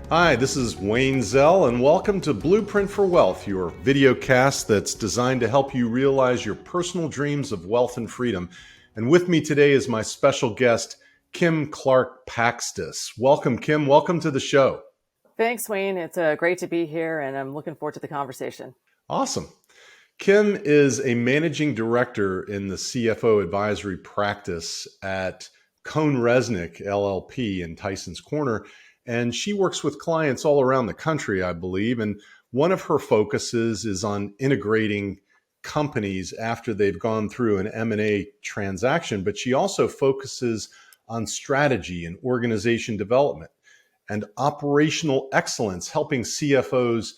Hi, this is Wayne Zell, and welcome to Blueprint for Wealth, your video cast that's designed to help you realize your personal dreams of wealth and freedom. And with me today is my special guest, Kim Clark-Pakstys. Welcome, Kim. Welcome to the show. Thanks, Wayne. It's great to be here, and I'm looking forward to the conversation. Awesome. Kim is a managing director in the CFO advisory practice at CohnReznick, LLP in Tyson's Corner. And she works with clients all around the country, I believe. And one of her focuses is on integrating companies after they've gone through an M&A transaction. But she also focuses on strategy and organization development and operational excellence, helping CFOs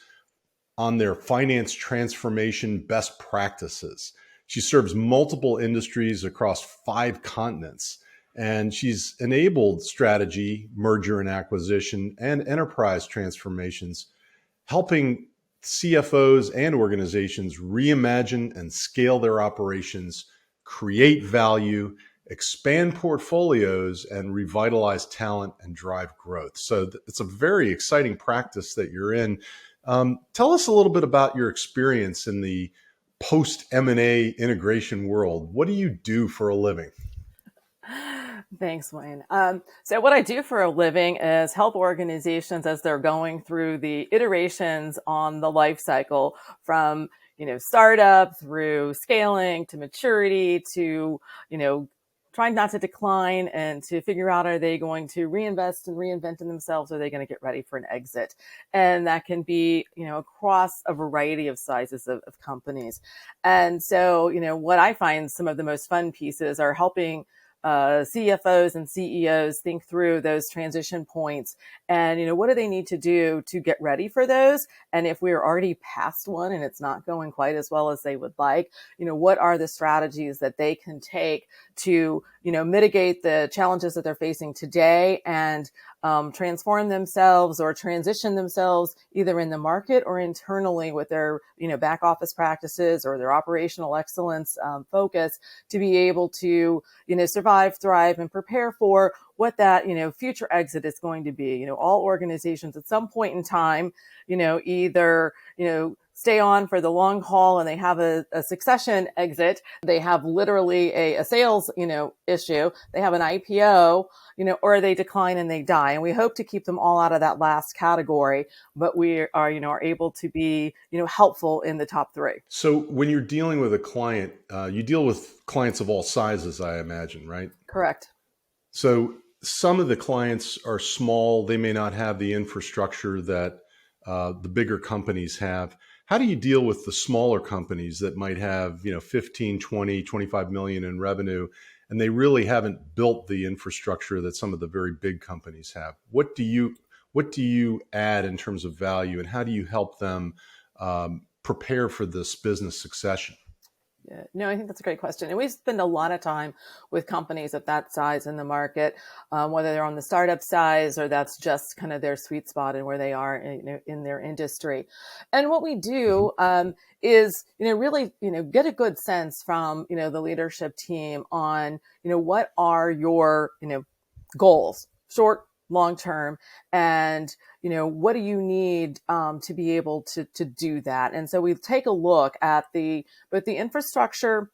on their finance transformation best practices. She serves multiple industries across 5 continents. And she's enabled strategy, merger and acquisition, and enterprise transformations, helping CFOs and organizations reimagine and scale their operations, create value, expand portfolios, and revitalize talent and drive growth. So it's a very exciting practice that you're in. Tell us a little bit about your experience in the post-M&A integration world. What do you do for a living? Thanks, Wayne. So what I do for a living is help organizations as they're going through the iterations on the life cycle from, startup through scaling to maturity to, trying not to decline and to figure out, are they going to reinvest and reinvent in themselves? Or are they going to get ready for an exit? And that can be, across a variety of sizes of companies. And so, what I find some of the most fun pieces are helping CFOs and CEOs think through those transition points and, what do they need to do to get ready for those? And if we're already past one and it's not going quite as well as they would like, what are the strategies that they can take to, mitigate the challenges that they're facing today and transform themselves or transition themselves either in the market or internally with their, back office practices or their operational excellence focus to be able to, survive, thrive, and prepare for what that, future exit is going to be. All organizations at some point in time, either, stay on for the long haul and they have a succession exit. They have literally a sales, issue. They have an IPO, or they decline and they die. And we hope to keep them all out of that last category, but we are, are able to be, helpful in the top 3. So when you're dealing with a client, you deal with clients of all sizes, I imagine, right? Correct. So some of the clients are small. They may not have the infrastructure that the bigger companies have. How do you deal with the smaller companies that might have, 15, 20, 25 million in revenue, and they really haven't built the infrastructure that some of the very big companies have? What do you add in terms of value, and how do you help them prepare for this business succession? Yeah, no, I think that's a great question. And we spend a lot of time with companies of that size in the market, whether they're on the startup size or that's just kind of their sweet spot and where they are in their industry. And what we do is, really, get a good sense from, the leadership team on, what are your, goals, short, long term, and what do you need to be able to do that? And so we take a look at both the infrastructure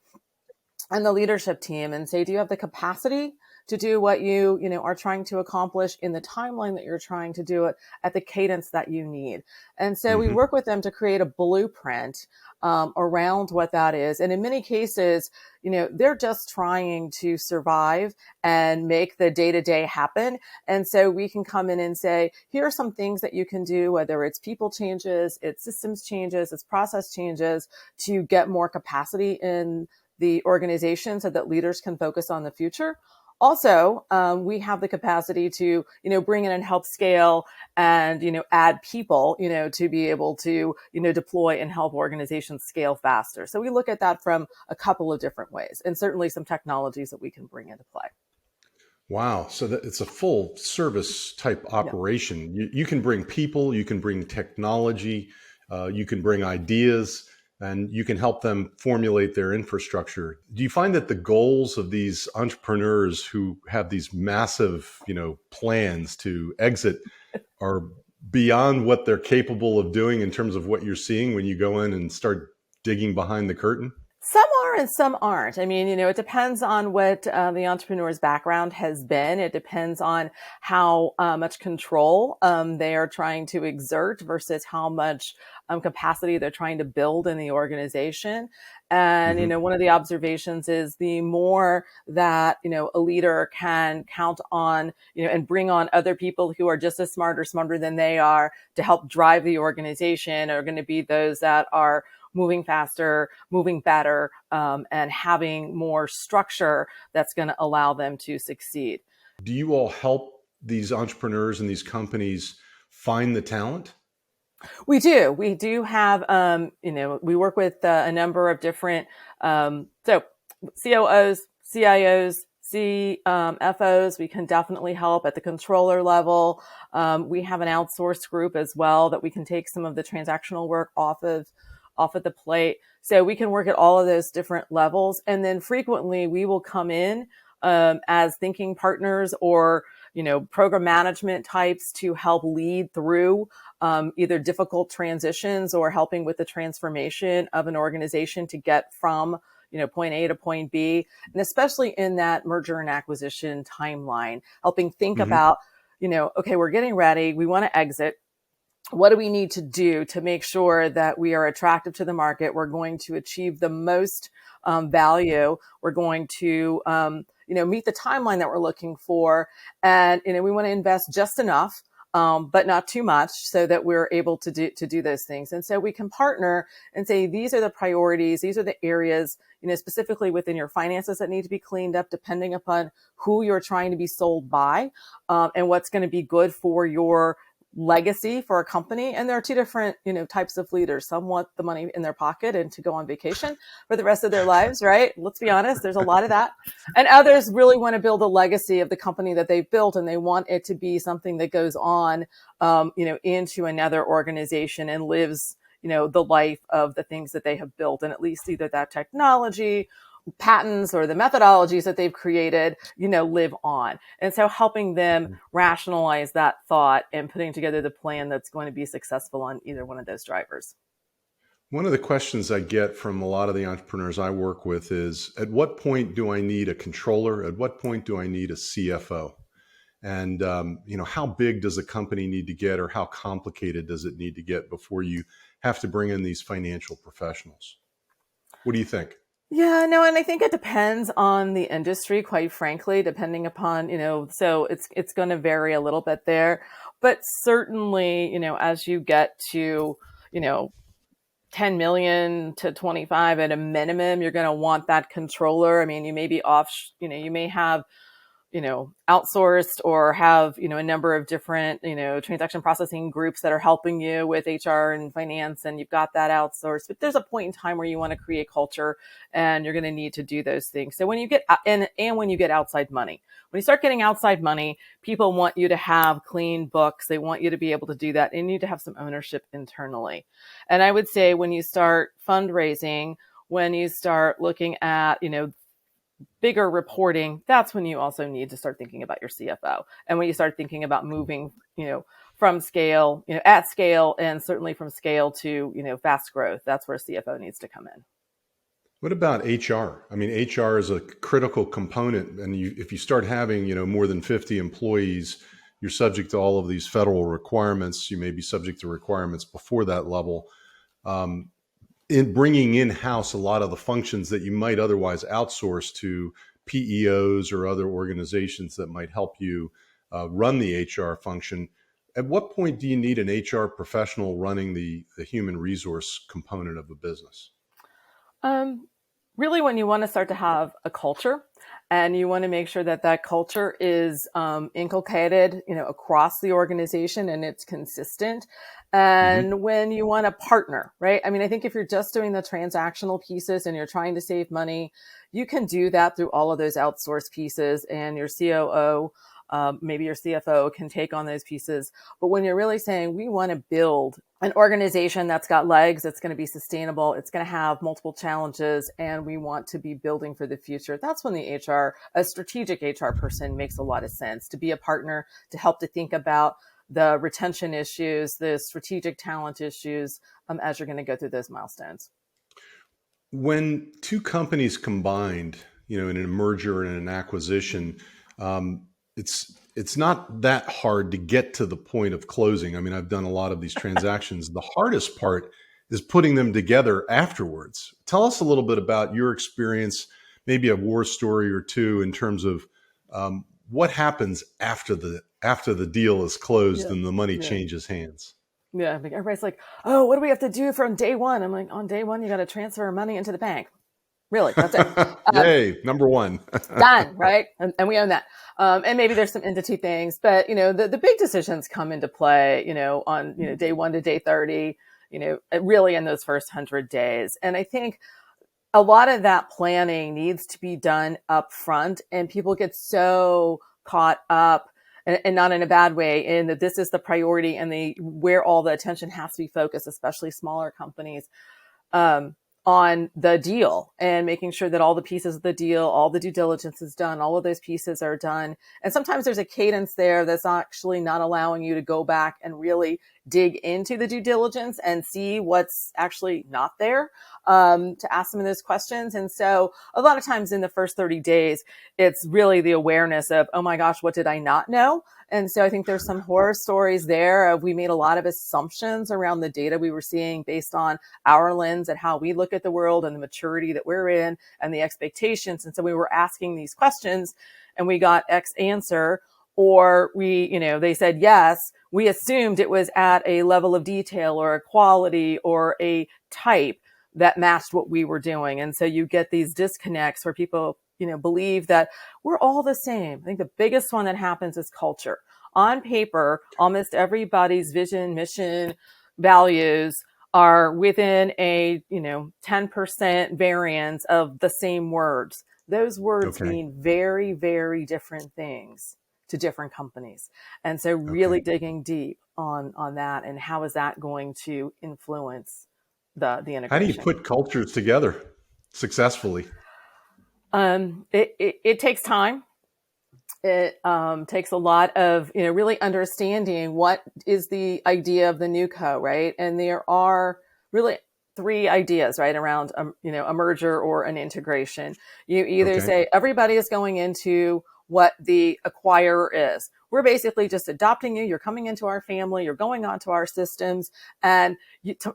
and the leadership team and say, do you have the capacity to do what you are trying to accomplish in the timeline that you're trying to do it at the cadence that you need? And so we work with them to create a blueprint around what that is. And in many cases, they're just trying to survive and make the day-to-day happen. And so we can come in and say, here are some things that you can do, whether it's people changes, it's systems changes, it's process changes, to get more capacity in the organization so that leaders can focus on the future. Also, we have the capacity to, bring in and help scale and, add people, to be able to, deploy and help organizations scale faster. So we look at that from a couple of different ways, and certainly some technologies that we can bring into play. Wow. So it's a full service type operation. You can bring people, you can bring technology, you can bring ideas. and you can help them formulate their infrastructure. Do you find that the goals of these entrepreneurs who have these massive, plans to exit are beyond what they're capable of doing in terms of what you're seeing when you go in and start digging behind the curtain? Some are and some aren't. I mean, it depends on what the entrepreneur's background has been. It depends on how much control they are trying to exert versus how much capacity they're trying to build in the organization. And, Mm-hmm. one of the observations is the more that, a leader can count on, and bring on other people who are just as smart or smarter than they are to help drive the organization are going to be those that are moving faster, moving better, and having more structure that's going to allow them to succeed. Do you all help these entrepreneurs and these companies find the talent? We do. We do have, we work with a number of different, so COOs, CIOs, CFOs. We can definitely help at the controller level. We have an outsourced group as well that we can take some of the transactional work off of the plate. So we can work at all of those different levels. And then frequently we will come in as thinking partners or, program management types to help lead through either difficult transitions or helping with the transformation of an organization to get from, point A to point B. And especially in that merger and acquisition timeline, helping think Mm-hmm. about, okay, we're getting ready. We want to exit. What do we need to do to make sure that we are attractive to the market? We're going to achieve the most value. We're going to, meet the timeline that we're looking for. And, we want to invest just enough, but not too much so that we're able to do those things. And so we can partner and say, these are the priorities. These are the areas, specifically within your finances that need to be cleaned up depending upon who you're trying to be sold by, and what's going to be good for your legacy for a company. And there are two different, types of leaders. Some want the money in their pocket and to go on vacation for the rest of their lives, right? Let's be honest. There's a lot of that. And others really want to build a legacy of the company that they've built, and they want it to be something that goes on, into another organization and lives, the life of the things that they have built, and at least either that technology, patents, or the methodologies that they've created, live on. And so helping them rationalize that thought and putting together the plan that's going to be successful on either one of those drivers. One of the questions I get from a lot of the entrepreneurs I work with is, at what point do I need a controller? At what point do I need a CFO? And, how big does a company need to get, or how complicated does it need to get before you have to bring in these financial professionals? What do you think? Yeah, no, and I think it depends on the industry, quite frankly, depending upon, so it's going to vary a little bit there. But certainly, as you get to, 10 million to 25 at a minimum, you're going to want that controller. I mean, you may be you may have, outsourced or have, a number of different, transaction processing groups that are helping you with HR and finance, and you've got that outsourced. But there's a point in time where you want to create culture, and you're going to need to do those things. So when you get, and when you get outside money, when you start getting outside money, people want you to have clean books. They want you to be able to do that. And you need to have some ownership internally. And I would say when you start fundraising, when you start looking at, bigger reporting, that's when you also need to start thinking about your CFO. And when you start thinking about moving, from scale, at scale, and certainly from scale to, fast growth, that's where CFO needs to come in. What about HR? I mean, HR is a critical component. And if you start having, more than 50 employees, you're subject to all of these federal requirements. You may be subject to requirements before that level. In bringing in-house a lot of the functions that you might otherwise outsource to PEOs or other organizations that might help you run the HR function. At what point do you need an HR professional running the human resource component of a business? Really, when you want to start to have a culture, and you want to make sure that that culture is inculcated, across the organization, and it's consistent. Mm-hmm. And when you want to partner, right? I mean, I think if you're just doing the transactional pieces and you're trying to save money, you can do that through all of those outsourced pieces, and your COO Maybe your CFO can take on those pieces. But when you're really saying we want to build an organization that's got legs, that's going to be sustainable, it's going to have multiple challenges, and we want to be building for the future, that's when a strategic HR person makes a lot of sense to be a partner, to help to think about the retention issues, the strategic talent issues, as you're going to go through those milestones. When two companies combined, in a merger and an acquisition, it's not that hard to get to the point of closing. I mean, I've done a lot of these transactions. The hardest part is putting them together afterwards. Tell us a little bit about your experience, maybe a war story or two, in terms of what happens after the deal is closed Yeah. and the money Yeah. changes hands. Yeah. Like everybody's like, oh, what do we have to do from day one? I'm like, on day one, you got to transfer money into the bank. Really, that's it. Yay, number one. Done, right? And we own that. And maybe there's some entity things, but the big decisions come into play, on day 1 to day 30, really in those first 100 days. And I think a lot of that planning needs to be done up front, and people get so caught up, and not in a bad way, in that this is the priority and where all the attention has to be focused, especially smaller companies. On the deal and making sure that all the pieces of the deal, all the due diligence is done, all of those pieces are done. And sometimes there's a cadence there that's actually not allowing you to go back and really dig into the due diligence and see what's actually not there, to ask some of those questions. And so a lot of times in the first 30 days, it's really the awareness of, oh my gosh, what did I not know? And so I think there's some horror stories there of, we made a lot of assumptions around the data we were seeing based on our lens and how we look at the world and the maturity that we're in and the expectations. And so we were asking these questions and we got X answer, or they said yes. We assumed it was at a level of detail or a quality or a type that matched what we were doing. And so you get these disconnects where people believe that we're all the same. I think the biggest one that happens is culture. On paper, almost everybody's vision, mission, values are within a 10% variance of the same words. Those words Okay. mean very, very different things to different companies. And so really Okay. digging deep on that, and how is that going to influence the How do you integration. put cultures together successfully? It takes time. It takes a lot of really understanding what is the idea of the new co, right? And there are really three ideas, right, around a merger or an integration. You either Okay. say everybody is going into what the acquirer is. We're basically just adopting you. You're coming into our family. You're going onto our systems, and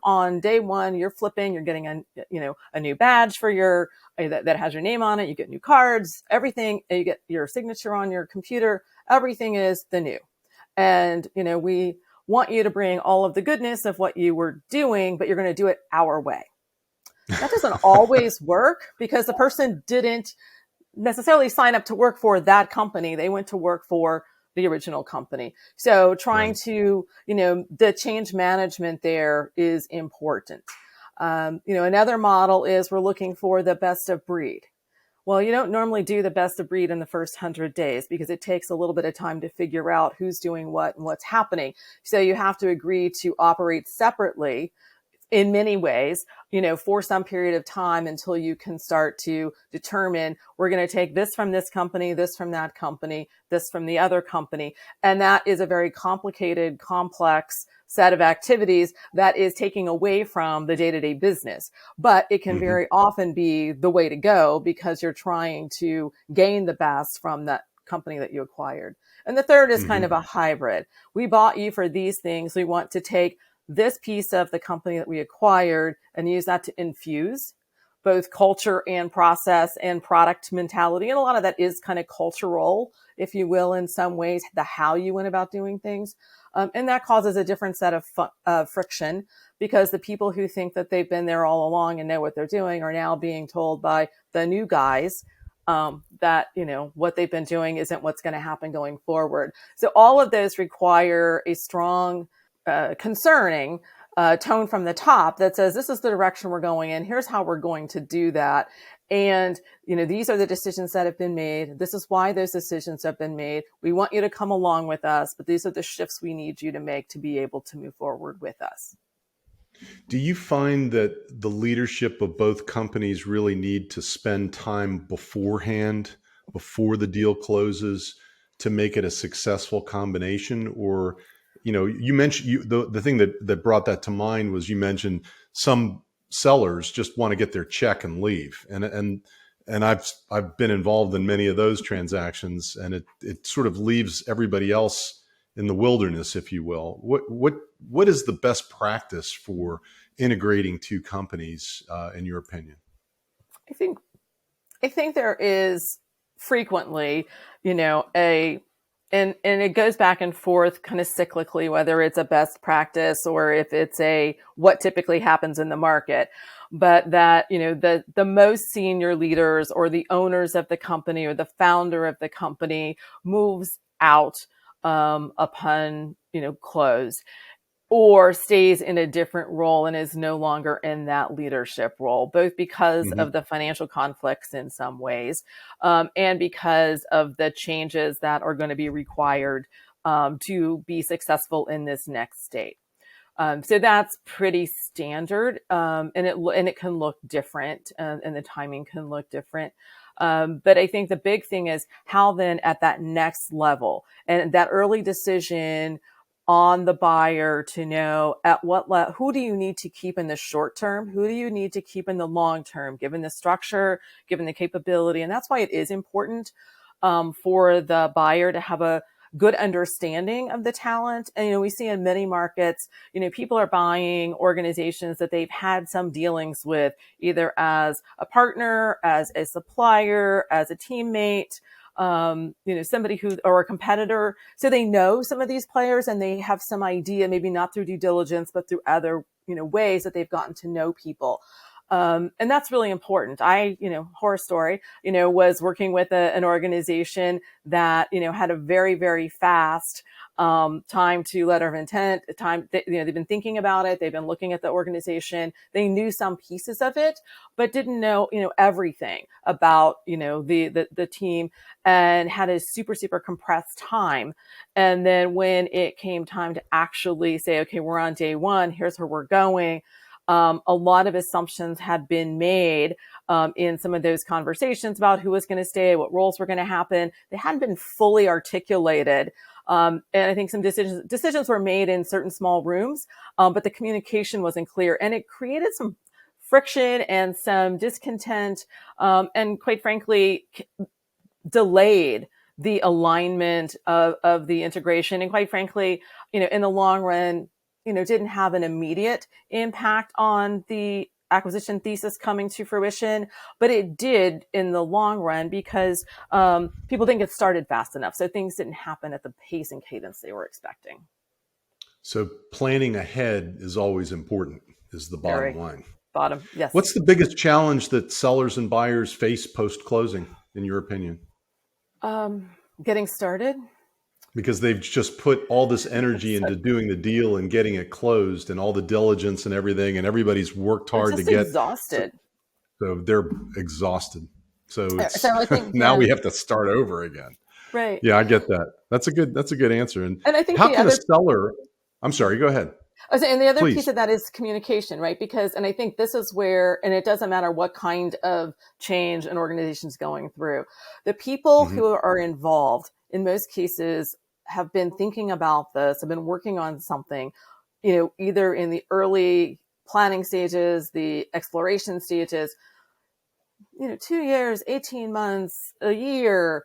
on day one, you're flipping. You're getting a new badge for your that has your name on it. You get new cards, everything. You get your signature on your computer. Everything is the new, and we want you to bring all of the goodness of what you were doing, but you're going to do it our way. That doesn't always work because the person didn't necessarily sign up to work for that company. They went to work for the original company. So trying Right. to, the change management there is important. Another model is we're looking for the best of breed. Well, you don't normally do the best of breed in the first 100 days because it takes a little bit of time to figure out who's doing what and what's happening. So you have to agree to operate separately in many ways, for some period of time until you can start to determine, we're going to take this from this company, this from that company, this from the other company. And that is a very complicated, complex set of activities that is taking away from the day-to-day business. But it can Hmm. very often be the way to go because you're trying to gain the best from that company that you acquired. And the third is kind Hmm. of a hybrid. We bought you for these things. We want to take this piece of the company that we acquired and use that to infuse both culture and process and product mentality. And a lot of that is kind of cultural, if you will, in some ways, the how you went about doing things. And that causes a different set of friction because the people who think that they've been there all along and know what they're doing are now being told by the new guys that, what they've been doing isn't what's going to happen going forward. So all of those require a strong concerning tone from the top that says, this is the direction we're going in. Here's how we're going to do that. And, these are the decisions that have been made. This is why those decisions have been made. We want you to come along with us, but these are the shifts we need you to make to be able to move forward with us. Do you find that the leadership of both companies really need to spend time beforehand, before the deal closes, to make it a successful combination? Or, you mentioned the thing that brought that to mind was, you mentioned some sellers just want to get their check and leave, and I've been involved in many of those transactions, and it sort of leaves everybody else in the wilderness, if you will. What is the best practice for integrating two companies, in your opinion? I think there is frequently, and it goes back and forth kind of cyclically, whether it's a best practice or if it's what typically happens in the market. But that, the most senior leaders or the owners of the company or the founder of the company moves out upon, close, or stays in a different role and is no longer in that leadership role, both because of the financial conflicts in some ways, and because of the changes that are going to be required to be successful in this next state. So that's pretty standard, and it can look different, and the timing can look different. But I think the big thing is how then at that next level and that early decision on the buyer to know at who do you need to keep in the short term? Who do you need to keep in the long term, given the structure, given the capability? And that's why it is important for the buyer to have a good understanding of the talent. And, we see in many markets, people are buying organizations that they've had some dealings with, either as a partner, as a supplier, as a teammate, somebody or a competitor. So they know some of these players and they have some idea, maybe not through due diligence, but through other, ways that they've gotten to know people. And that's really important. Horror story, was working with an organization that, had a very, very fast time to letter of intent, they've been thinking about it. They've been looking at the organization. They knew some pieces of it, but didn't know, everything about, the team, and had a super, super compressed time. And then when it came time to actually say, okay, we're on day one, here's where we're going. A lot of assumptions had been made in some of those conversations about who was going to stay, what roles were going to happen. They hadn't been fully articulated. And I think some decisions were made in certain small rooms, but the communication wasn't clear. And it created some friction and some discontent, and quite frankly, delayed the alignment of the integration. And quite frankly, in the long run, didn't have an immediate impact on the acquisition thesis coming to fruition, but it did in the long run because people didn't get started fast enough. So things didn't happen at the pace and cadence they were expecting. So planning ahead is always important, is the bottom line. Yes. What's the biggest challenge that sellers and buyers face post-closing, in your opinion? Getting started. Because they've just put all this energy into doing the deal and getting it closed and all the diligence and everything, and everybody's worked hard to get exhausted. So they're exhausted. So I think, now we have to start over again. Right. Yeah, I get that. That's a good answer. And I think how can a seller, I'm sorry, go ahead. And the other piece of that is communication, right? And I think this is where, and it doesn't matter what kind of change an organization is going through, the people who are involved in most cases have been thinking about this, have been working on something, either in the early planning stages, the exploration stages, 2 years, 18 months, a year.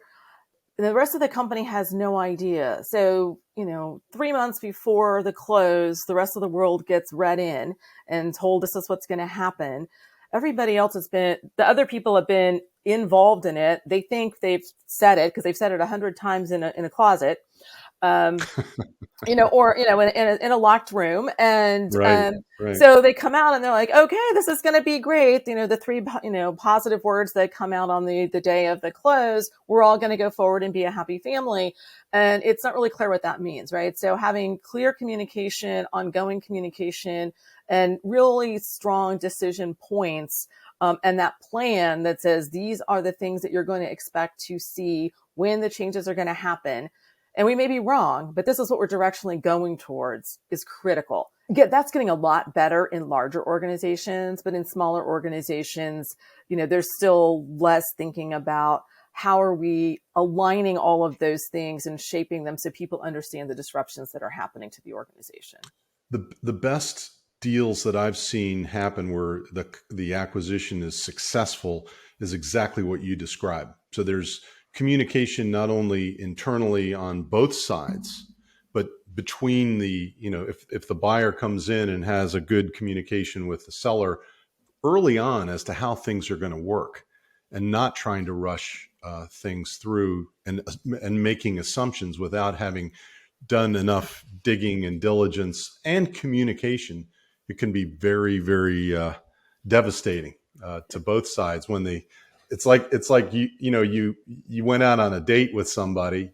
The rest of the company has no idea. So, 3 months before the close, the rest of the world gets read in and told this is what's going to happen. Everybody else the other people have been involved in it. They think they've said it because they've said it 100 times in a closet. Or, in a locked room. And Right, right. so they come out and they're like, okay, this is going to be great. The three, positive words that come out on the day of the close, we're all going to go forward and be a happy family. And it's not really clear what that means, right? So having clear communication, ongoing communication, and really strong decision points, and that plan that says, these are the things that you're going to expect to see when the changes are going to happen. And we may be wrong, but this is what we're directionally going towards, is critical. That's getting a lot better in larger organizations, but in smaller organizations, there's still less thinking about how are we aligning all of those things and shaping them so people understand the disruptions that are happening to the organization. The best deals that I've seen happen where the acquisition is successful is exactly what you described. So there's communication not only internally on both sides, but between if the buyer comes in and has a good communication with the seller early on as to how things are going to work, and not trying to rush things through and making assumptions without having done enough digging and diligence and communication, it can be very, very devastating to both sides when it's like you went out on a date with somebody,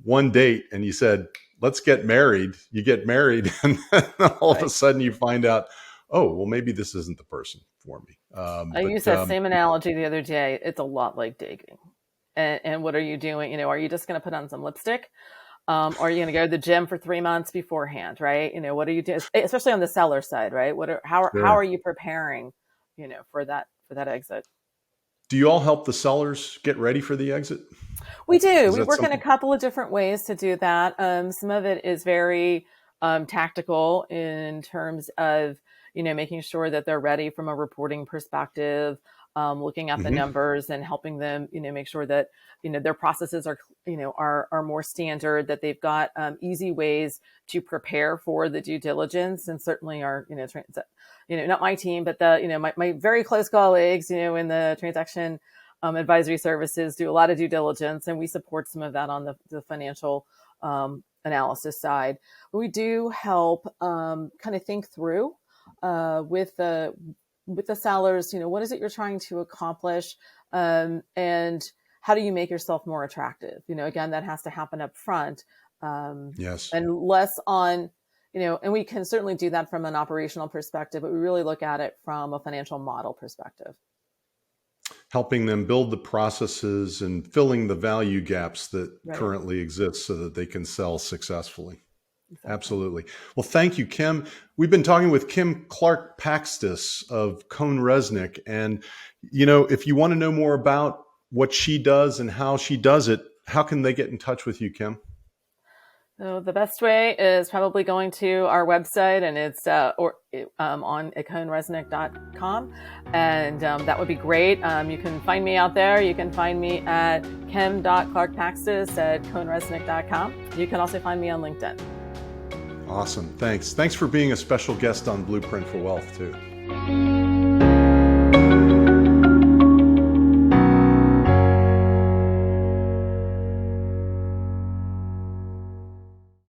one date, and you said, let's get married. You get married, and then all of a sudden you find out, oh, well, maybe this isn't the person for me. I used that same analogy the other day. It's a lot like dating. And what are you doing? Are you just going to put on some lipstick? Or are you going to go to the gym for 3 months beforehand, right? What are you doing? Especially on the seller side, right? How are you preparing, for that exit? Do you all help the sellers get ready for the exit? We do. We work in a couple of different ways to do that. Some of it is very tactical in terms of, making sure that they're ready from a reporting perspective, looking at the numbers and helping them, make sure that, their processes are more standard, that they've got easy ways to prepare for the due diligence. And certainly our, not my team, but my very close colleagues, in the transaction advisory services do a lot of due diligence, and we support some of that on the financial analysis side. But we do help kind of think through with the sellers, what is it you're trying to accomplish, and how do you make yourself more attractive? Again, that has to happen up front, yes, and less on, and we can certainly do that from an operational perspective, but we really look at it from a financial model perspective. Helping them build the processes and filling the value gaps that currently exist so that they can sell successfully. Exactly. Absolutely. Well, thank you, Kim. We've been talking with Kim Clark-Pakstys of CohnReznick. And, if you want to know more about what she does and how she does it, how can they get in touch with you, Kim? So the best way is probably going to our website, and it's on CohnReznick.com, and that would be great. You can find me out there. You can find me at kim.clarkpaxtis at CohnReznick.com. You can also find me on LinkedIn. Awesome. Thanks for being a special guest on Blueprint for Wealth too.